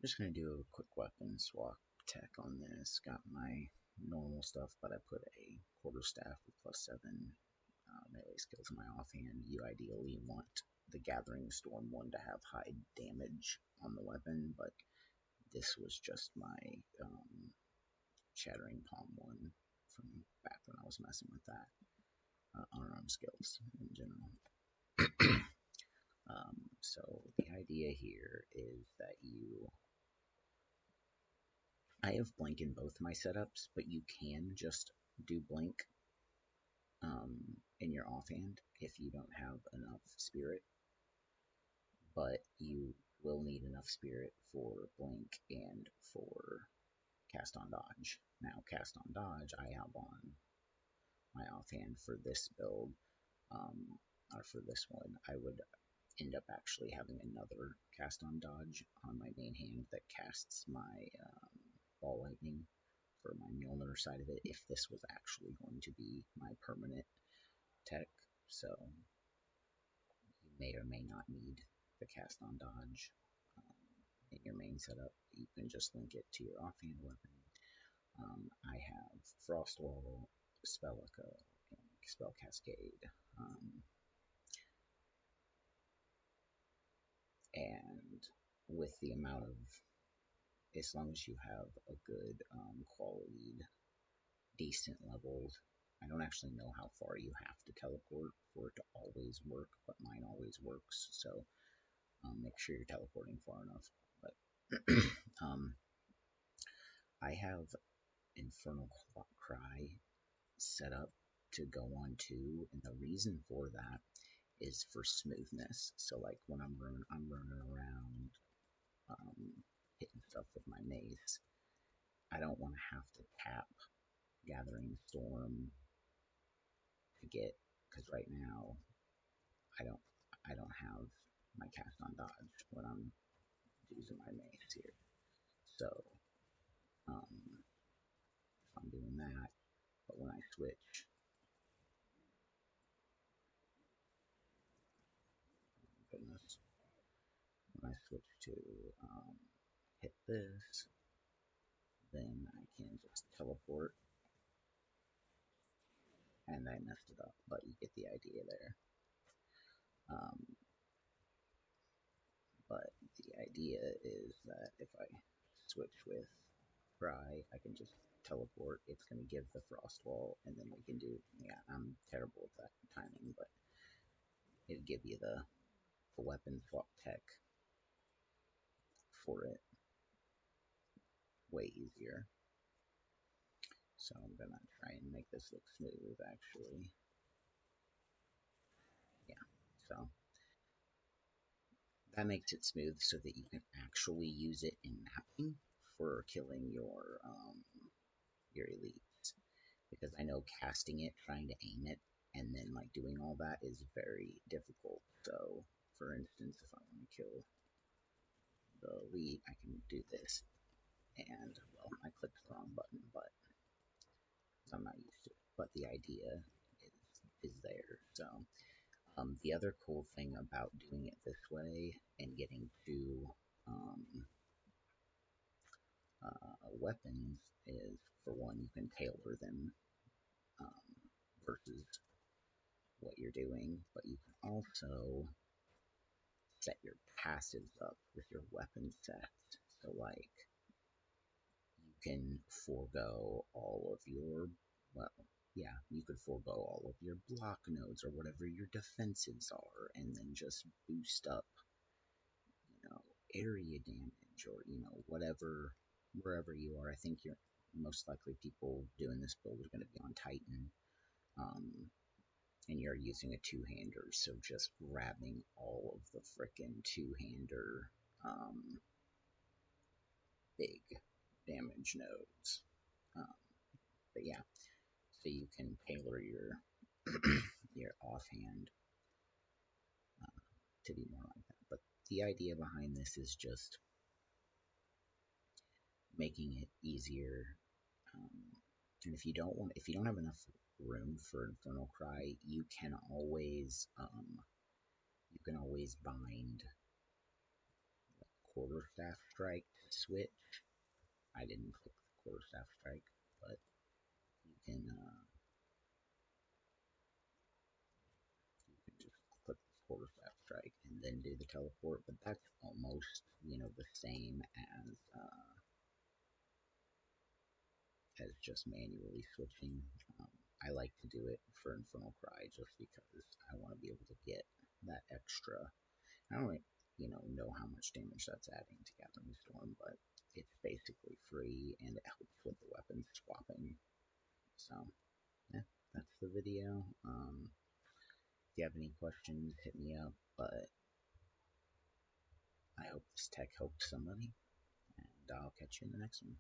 just going to do a quick weapon swap tech on this. Got my normal stuff, but I put a quarterstaff with +7 melee skills in my offhand. You ideally want the Gathering Storm one to have high damage on the weapon, but this was just my Shattering Palm one from back when I was messing with that. Unarmed skills in general. So the idea here is that I have blink in both my setups, but you can just do blink in your offhand if you don't have enough spirit, but you will need enough spirit for blink and for cast on dodge. Now, cast on dodge I have on my offhand for this build, or for this one. I would end up actually having another cast on dodge on my main hand that casts my ball lightning for my Mjolnir side of it if this was actually going to be my permanent tech. So you may or may not need the cast on dodge in your main setup. You can just link it to your offhand weapon. I have Frost Wall, Spell Echo, and Spell Cascade. And with the amount of, as long as you have a good quality, decent leveled, I don't actually know how far you have to teleport for it to always work, but mine always works, so make sure you're teleporting far enough. But I have Infernal Cry set up to go on too, and the reason for that is for smoothness. So like when I'm running around hitting stuff with my mace, I don't want to have to tap Gathering Storm to get, because right now I don't have my cast on dodge when I'm using my mace here. So if I'm doing that, but when I switch, goodness, when I switch to hit this, then I can just teleport, and I messed it up, but you get the idea there. But the idea is that if I switch with Cry, I can just teleport. It's going to give the Frost Wall, and then we can do, yeah, I'm terrible at that timing, but it'll give you the weapon swap tech for it way easier. So I'm going to try and make this look smooth, actually. Yeah, so that makes it smooth so that you can actually use it in mapping for killing your elites. Because I know casting it, trying to aim it, and then like doing all that is very difficult. So, for instance, if I want to kill the elite, I can do this, and well, I clicked the wrong button, but I'm not used to it. But the idea is there. So, the other cool thing about doing it this way and getting two weapons is, for one, you can tailor them versus what you're doing, but you can also set your passives up with your weapon sets. So like you can forego all of your, well, yeah, you could forego all of your block nodes or whatever your defensives are, and then just boost up, area damage or, whatever, wherever you are. I think you're most likely people doing this build are going to be on Titan. And you're using a two-hander, so just grabbing all of the frickin' two-hander big damage nodes. But yeah, so you can tailor your your offhand to be more like that. But the idea behind this is just making it easier. And if you don't have enough room for Infernal Cry, you can always bind quarterstaff strike to switch. I didn't click the quarterstaff strike, but you can just click the quarterstaff strike and then do the teleport. But that's almost, the same as just manually switching. I like to do it for Infernal Cry just because I want to be able to get that extra. I don't know how much damage that's adding to Gathering Storm, but it's basically free and it helps with the weapon swapping. So, yeah, that's the video. If you have any questions, hit me up, but I hope this tech helped somebody, and I'll catch you in the next one.